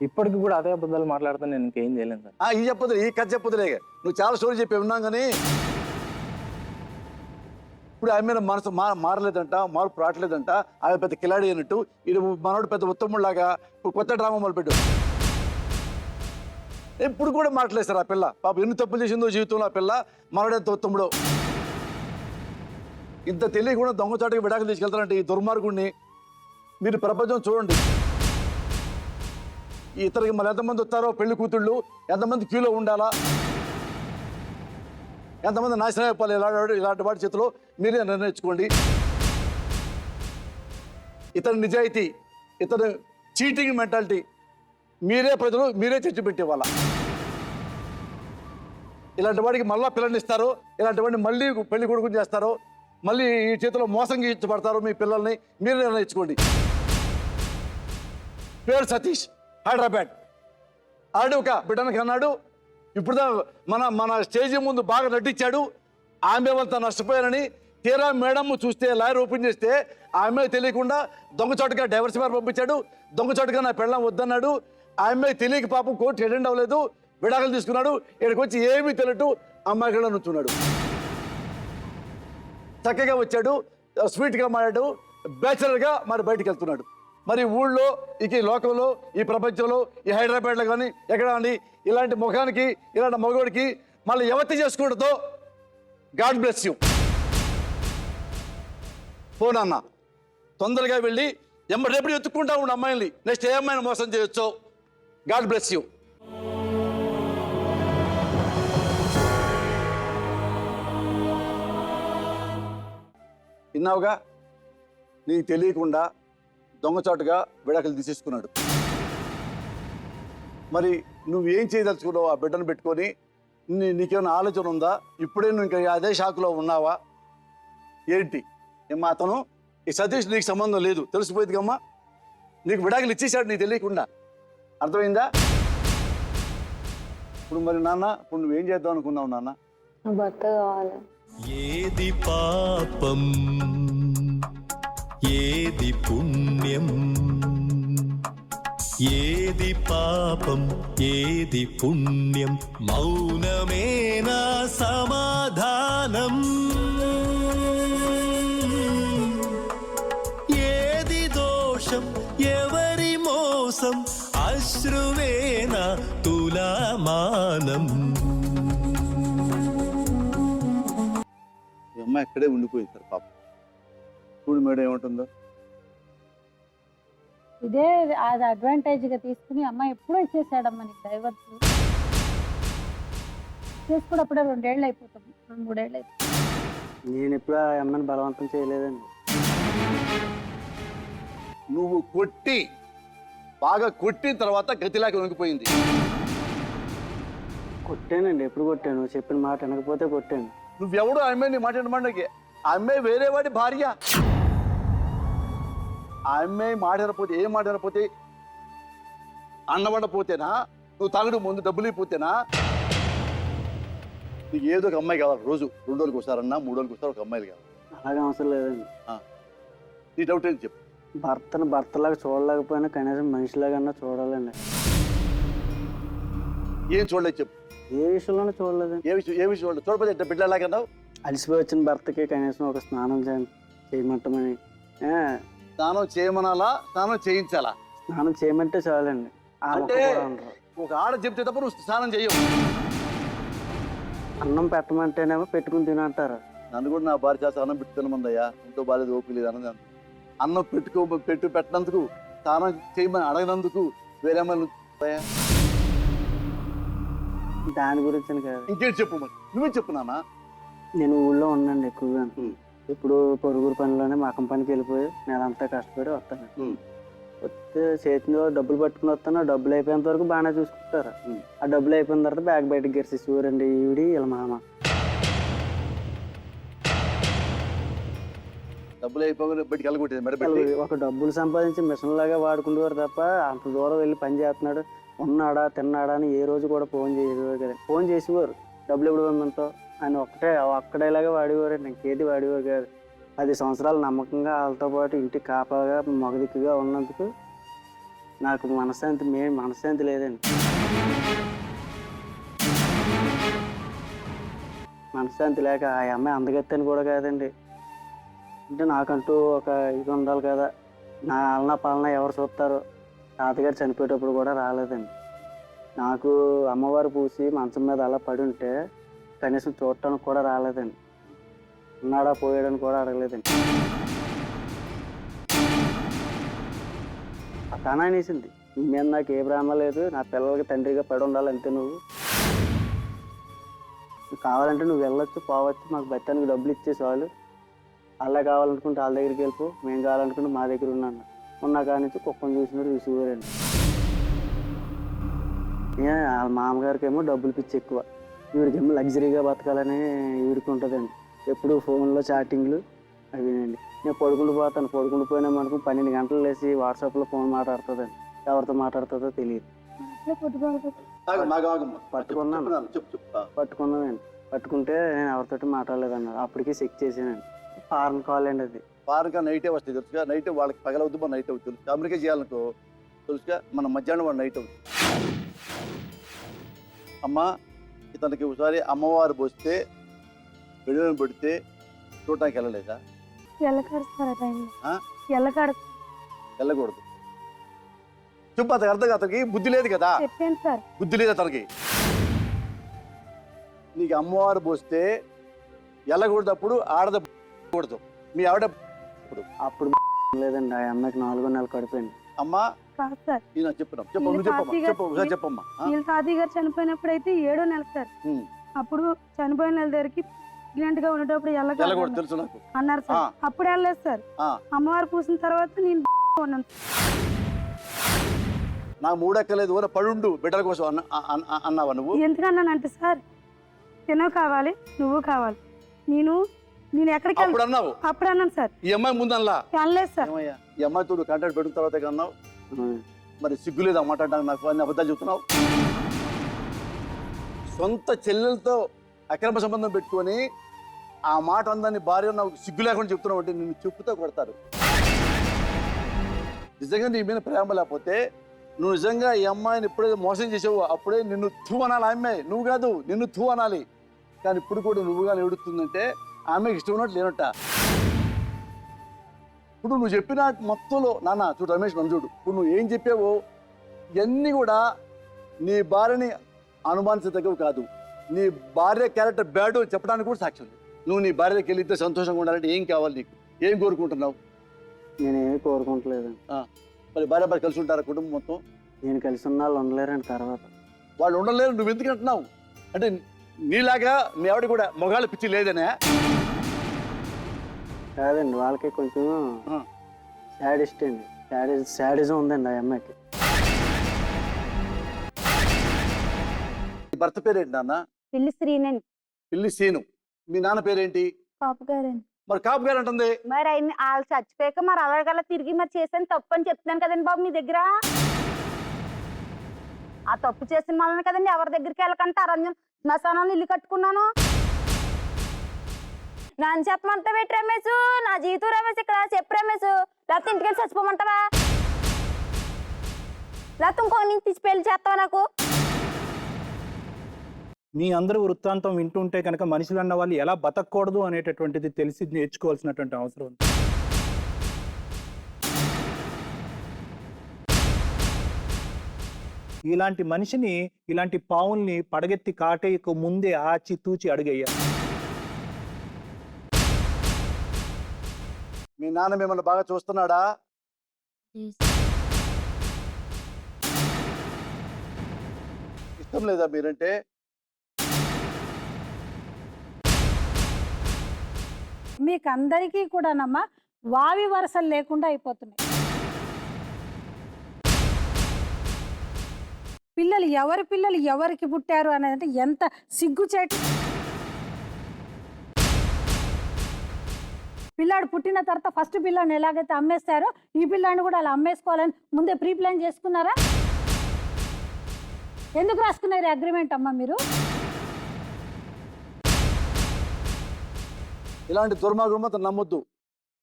ఇప్పటికి కూడా అదే అబద్ధాలు మాట్లాడితే నేను ఇంకేం చేయలేను సార్. ఈ చెప్పదు, ఈ కథ చెప్పదులే. నువ్వు చాలా స్టోరీ చెప్పి ఉన్నాం కానీ ఇప్పుడు ఆమె మీద మనసు మారలేదంట, మార్పు రావట్లేదంట. ఆమె పెద్ద కిలాడి అన్నట్టు ఇది మనోడు పెద్ద ఉత్తముడిలాగా కొత్త డ్రామా మొదలుపెట్టు. ఎప్పుడు కూడా మాట్లాడలేదు సార్ ఆ పిల్ల. పాప ఎన్ని తప్పులు చేసిందో జీవితంలో ఆ పిల్ల. మనోడు ఎంత ఉత్తముడో. ఇంత తెలియకుండా దొంగచాటుకి విడాకులు తీసుకెళ్తారంటే ఈ దుర్మార్గుడిని మీరు ప్రపంచం చూడండి. ఇతరికి మళ్ళీ ఎంతమంది వస్తారో పెళ్లి కూతుళ్ళు, ఎంతమంది క్యూలో ఉండాలా, ఎంతమంది నాశనం అయిపోవాలి ఇలాంటి వాటి చేతిలో మీరే నిర్ణయించుకోండి. ఇతని నిజాయితీ, ఇతని చీటింగ్ మెంటాలిటీ మీరే ప్రజలు మీరే చర్చపెట్టేవాళ్ళ. ఇలాంటి వాడికి మళ్ళీ పిల్లల్నిస్తారు, ఇలాంటి వాడిని మళ్ళీ పెళ్లి కొడుకుని చేస్తారు, మళ్ళీ ఈ చేతిలో మోసం గీయించబడతారు. మీ పిల్లల్ని మీరే నిర్ణయించుకోండి. పేరు సతీష్, హైదరాబాద్. ఆడు ఒక బిడ్డనికి అన్నాడు. ఇప్పుడు మన స్టేజీ ముందు బాగా నటించాడు. ఆమె అంతా నష్టపోయారని తీరా మేడం చూస్తే లాయర్ ఓపెన్ చేస్తే ఆమె తెలియకుండా దొంగచాటుగా డైవర్స్ పేరు పంపించాడు. దొంగచాటుగా నా పెళ్ళం వద్దన్నాడు. ఆమె తెలియక పాపం కోర్టు అటెండ్ అవ్వలేదు, విడాకులు తీసుకున్నాడు. ఇక్కడికి వచ్చి ఏమీ తెలియటు అమ్మాయి కూడా నుంచున్నాడు. చక్కగా వచ్చాడు, స్వీట్గా మారాడు, బ్యాచులర్గా మరి బయటికి వెళ్తున్నాడు. మరి ఊళ్ళో ఈ లోకంలో ఈ ప్రపంచంలో ఈ హైదరాబాద్లో కానీ ఎక్కడ కానీ ఇలాంటి ముఖానికి ఇలాంటి మగవాడికి మళ్ళీ ఎవతి చేసుకుంటుందో గాడ్ బ్లెస్ యూ. ఫోన్ అన్న తొందరగా వెళ్ళి ఎప్పుడు ఎత్తుక్కుంటా ఉండు అమ్మాయిని. నెక్స్ట్ ఏ అమ్మాయిని మోసం చేయొచ్చో. God bless you. విన్నావుగా, నీకు తెలియకుండా దొంగచాటుగా విడాకులు తీసేసుకున్నాడు. మరి నువ్వేం చేయదలుచుకున్నావు ఆ బిడ్డను పెట్టుకొని? నీకేమైనా ఆలోచన ఉందా? ఇప్పుడే నువ్వు ఇంకా అదే షాకులో ఉన్నావా ఏంటి? ఏమ్మా అతను ఈ సతీష్ నీకు సంబంధం లేదు, తెలిసిపోయింది కమ్మా. నీకు విడాకులు ఇచ్చేసాడు నీకు తెలియకుండా. అర్థమైందా? ఇప్పుడు మరి నాన్న, ఇప్పుడు నువ్వేం చేద్దాం అనుకున్నావు నాన్న? భర్త కావాలి. ఏది పాపం ఏది పుణ్యం, ఏది పాపం ఏది పుణ్యం, మౌనమేనా సమాధానం, ఏది దోషం ఎవరి మోసం, అశ్రువేనా తులామానం. అమ్మ ఇక్కడే ఉండిపోయింది సార్ పాప. చూడు మేడం ఏమంటుందో. ఇదే అది అడ్వాంటేజ్ గా తీసుకుని అమ్మాయి ఎప్పుడో ఇచ్చేసాడమ్మా నీకు డైవర్స్. చేసుకుని అప్పుడే 2 ఏళ్ళు అయిపోతుంది, 2-3 ఏళ్ళు అయిపోతుంది. నేను ఎప్పుడు ఆ అమ్మని బలవంతం చేయలేదండి. నువ్వు కొట్టి బాగా కొట్టిన తర్వాత గతిలాకి వణికిపోయింది. కొట్టానండి, ఎప్పుడు కొట్టాను? చెప్పిన మాట వినకపోతే కొట్టాను. నువ్వెవడు ఆ అమ్మాయిని మాట్లాడమండకి? ఆ అమ్మాయి వేరే వాడి భార్య. ఆ అమ్మాయి మాట్లాడపోతే ఏం మాట్లాడపోతే? అన్నవండపోతేనా? నువ్వు తాగుడు ముందు డబ్బులు అయిపోతేనా? నీకు ఏదో ఒక అమ్మాయి కావాలి. రోజు 2 రోజులకు వస్తారన్నా, 3 రోజులకు వస్తారు ఒక అమ్మాయిలు కావాలి. అలాగే అవసరం లేదండి. నీ డౌట్ ఏంటి చెప్పు. భర్తను భర్తలాగా చూడలేకపోయినా కనీసం మనిషిలాగన్నా చూడాలండి. ఏం చూడలేదు చెప్పు. ఏ విషయంలోనే చూడలేదండి. ఏ విషయం చూడలేదు? చూడకపోతే బిడ్డలాగన్నావు. అలసిపోయి వచ్చిన భర్తకి కనీసం ఒక స్నానం చేయమంటామని. స్నానం చేయమనాలా, స్నానం చేయించాలా? స్నానం చేయమంటే చాలండి. అంటే ఒక ఆడ చెప్తే తప్ప నువ్వు స్నానం చేయవు. అన్నం పెట్టమంటేనేమో పెట్టుకుని తినంటారు. నన్ను కూడా నా భార్య చేత అన్నం పెట్టి తినమందయ్యా, ఇంట్లో బాలేదు, ఓపిక లేదు అన్నది. అన్నం పెట్టినందుకు, స్నానం చేయమని అడగనందుకు వేరే అమ్మాయిలు దాని గురించి కాదు. ఇంకేం చెప్పు మరి, నువ్వే చెప్పు నాన్న. నేను ఊళ్ళో ఉన్నాను ఎక్కువగా. ఇప్పుడు పొరుగురు పనిలోనే మకం పనికి వెళ్ళిపోయి నెలంతా కష్టపడి వస్తాను. వస్తే చేతిలో డబ్బులు పట్టుకుని వస్తాను. ఆ డబ్బులు అయిపోయేంత వరకు బాగానే చూసుకుంటారు. ఆ డబ్బులు అయిపోయిన తర్వాత బ్యాగ్ బయటకు గెలిచి చూడండి ఈవిడి ఇలా మామ. డబ్బులు అయిపోయి బయటికి వెళ్ళగొట్టేది. ఒక డబ్బులు సంపాదించి మిషన్ లాగా వాడుకుంటేవారు తప్ప అంత దూరం వెళ్ళి పని చేస్తున్నాడు, ఉన్నాడా తిన్నాడా అని ఏ రోజు కూడా ఫోన్ చేసేవారు కదా. ఫోన్ చేసేవారు, డబ్బులు ఎప్పుడు పంపిస్తావు అని ఒక్కడేలాగా వాడేవారు, ఇంకేది వాడేవారు కాదు. 10 సంవత్సరాలు నమ్మకంగా వాళ్ళతో పాటు ఇంటికి కాపాగా మగదిక్కుగా ఉన్నందుకు నాకు మనశ్శాంతి లేదండి. మనశ్శాంతి లేక ఆ అమ్మాయి అందగత్తని కూడా కాదండి. అంటే నాకంటూ ఒక ఇది ఉండాలి కదా, నా ఆలన పాలన ఎవరు చూస్తారో. తాతగారు చనిపోయేటప్పుడు కూడా రాలేదండి. నాకు అమ్మవారు పూసి మంచం మీద అలా పడి ఉంటే కనీసం చూడటానికి కూడా రాలేదండి. ఉన్నాడా పోయాడని కూడా అడగలేదండి. తన అనేసింది, నీ మీద నాకు ఏ భ్రమ లేదు, నా పిల్లలకి తండ్రిగా పడి ఉండాలి అంతే. నువ్వు కావాలంటే నువ్వు వెళ్ళొచ్చు పోవచ్చు, మాకు బత్తానికి డబ్బులు ఇచ్చేసి వాళ్ళు అలా కావాలనుకుంటే వాళ్ళ దగ్గరికి వెళ్ళిపో, మేము కావాలనుకుంటే మా దగ్గర ఉన్నాను. ఉన్న కాడి నుంచి కుక్కను చూసినట్టు చూసేవారండి. వాళ్ళ మామగారికి ఏమో డబ్బులు పిచ్చి ఎక్కువ, వీడికేమో లగ్జరీగా బతకాలని వీడికి ఉంటుందండి. ఎప్పుడు ఫోన్లో చాటింగ్లు అవినండి. నేను పడుకుంటూ పోయినా మనకు 12 గంటలు లేచి వాట్సాప్లో ఫోన్ మాట్లాడుతుందండి. ఎవరితో మాట్లాడుతుందో తెలియదు. పట్టుకున్నానండి. పట్టుకుంటే నేను ఎవరితోటి మాట్లాడలేదన్నారు. అప్పటికి చెక్ చేసానండి. ఫారెన్ కాల్ అండి అది. ఫారెన్గా నైటే వస్తాయి తెలుసుగా. నైట్ వాళ్ళకి పగలవద్దు, మన నైట్ అవుతుంది. అమెరికా చేయాలనుకో తెలుసుగా, మన మధ్యాహ్నం వాడు నైట్ అవుతుంది. అమ్మ ఇతనికి ఒకసారి అమ్మవారు పోస్తే విడుదల పెడితే చూడటానికి వెళ్ళలేదా? వెళ్ళకూడదు. చెప్పు, అతనికి అర్థం అతనికి బుద్ధి లేదు కదా. బుద్ధి లేదు అతనికి. నీకు అమ్మవారు పోస్తే వెళ్ళకూడదు, అప్పుడు ఆడదకూడదు. మీ ఆవిడ అప్పుడు లేదండి. ఆ అమ్మాయికి 4వ నెల కడిపోయింది. అమ్మా తాతయ్య గారు చనిపోయినప్పుడు అయితే 7వ నెల సార్. అప్పుడు చనిపోయిన నెల దగ్గరికి ప్రెగ్నెంట్ గా ఉండేటప్పుడు తెలుసు నాకు అన్నారు సార్. అప్పుడు వెళ్ళలేదు సార్. అమ్మవారు పూసిన తర్వాత నేను ఉన్నాను. నాకు మూడెక్కలేదు, పడుండు బిడ్డల కోసం అన్నావా నువ్వు? ఎందుకన్నానంటే సార్, తినవు కావాలి, నువ్వు కావాలి, నేను ఎక్కడికి అన్నావు? అప్పుడు అన్నాను సార్. ఈ అమ్మాయి ముందు అనలేదు సార్. ఈ అమ్మాయి తోడు కాంటాక్ట్ పెట్టిన తర్వాత అన్నావు. మరి సిగ్గులేదు అన్నమాట నాకు అన్ని అబద్ధాలు చెప్తున్నావు. సొంత చెల్లెలతో అక్రమ సంబంధం పెట్టుకొని ఆ మాట అందాన్ని భార్య నాకు సిగ్గు లేకుండా చెప్తున్నావు అంటే నిన్ను చెప్పుతో కొడతారు. నిజంగా నీ మీద ప్రేమ లేకపోతే నువ్వు నిజంగా ఈ అమ్మాయిని ఎప్పుడైతే మోసం చేసావు అప్పుడే నిన్ను థూ అనాలి. అమ్మాయి నువ్వు కాదు, నిన్ను థూ అనాలి. కానీ ఇప్పుడు కూడా నువ్వుగా ఎడుతుందంటే ఆమెకి ఇష్టం ఉన్నట్టు లేనట్ట. ఇప్పుడు నువ్వు చెప్పిన మొత్తంలో నాన్న చూడు, రమేష్ నన్ను చూడు, ఇప్పుడు నువ్వు ఏం చెప్పావో ఇవన్నీ కూడా నీ భార్యని అనుమానించదగ్గవు కాదు. నీ భార్య క్యారెక్టర్ బ్యాడ్ చెప్పడానికి కూడా సాక్ష్యం. నువ్వు నీ భార్యకి వెళ్తే సంతోషంగా ఉండాలంటే ఏం కావాలి నీకు? ఏం కోరుకుంటున్నావు? నేనేమి కోరుకుంటలేదండి. మరి భార్య భార్య కలిసి ఉంటారా కుటుంబం మొత్తం? నేను కలిసి ఉన్న వాళ్ళు ఉండలేరండి. తర్వాత వాళ్ళు ఉండలేరు నువ్వు ఎందుకు అంటున్నావు? అంటే నీలాగా మీ ఆవిడ కూడా మొగాళ్ళ పిచ్చి లేదనే కాదండి, వాళ్ళకి కొంచెం శాడిస్ట్ అండి. శాడిజం ఉందండి ఆ అమ్మాయికి. భర్త పేరేంటి నాన్న? పిల్లి శ్రీనండి. పిల్లి సీను. మీ నాన్న పేరేంటి? కాపు గారండి. మరి కాపు గారు అంటుంది. మరి వాళ్ళు చచ్చిపోయాక మరి అలాగలా తిరిగి మరి చేసాను తప్పు అని చెప్తున్నాను కదండి బాబు మీ దగ్గర. ఆ తప్పు చేసిన వాళ్ళని కదండి ఎవరి దగ్గరికి వెళ్ళకంటే అరణ్యం శ్మశానాన్ని ఇల్లు కట్టుకున్నాను. నన్ను చెప్పమంటా పెట్టి రమేష్, నా జీవితం రమేష్, ఇక్కడ చెప్పు రమేష్, లేకపోతే ఇంటికి వెళ్ళి చచ్చిపోమంటావా, లేకపోతే ఇంకో నుంచి తీసి పెళ్లి చేస్తావా నాకు? మీ అందరూ వృత్తాంతం వింటుంటే కనుక మనుషులు అన్న వాళ్ళు ఎలా బతకూడదు అనేటటువంటిది తెలిసి నేర్చుకోవాల్సినటువంటి అవసరం ఉంది. ఇలాంటి మనిషిని, ఇలాంటి పావుల్ని పడగెత్తి కాటేయకు ముందే ఆచి తూచి అడుగయ్యారు. మీ నాన్న మిమ్మల్ని బాగా చూస్తున్నాడా? ఇష్టం లేదా మీరంటే? మీకు అందరికీ కూడానమ్మా వావి వరసలు లేకుండా అయిపోతున్నాయి. పిల్లలు ఎవరికి పుట్టారు అనేది ఎంత సిగ్గుచేటు. పిల్లాడు పుట్టిన తర్వాత ఫస్ట్ పిల్లాడిని ఎలాగైతే అమ్మేస్తారో ఈ పిల్లాడిని కూడా అలా అమ్మేసుకోవాలని ముందే ప్రీ ప్లాన్ చేసుకున్నారా? ఎందుకు రాసుకున్నారు అగ్రిమెంట్ అమ్మా మీరు? ఇలాంటి దుర్మార్గం నమ్మొద్దు.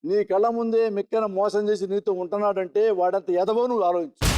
నీ కళ్ళ ముందే మెక్కన మోసం చేసి నీతో ఉంటున్నాడంటే వాడంత ఎదవో నువ్వు ఆలోచించు.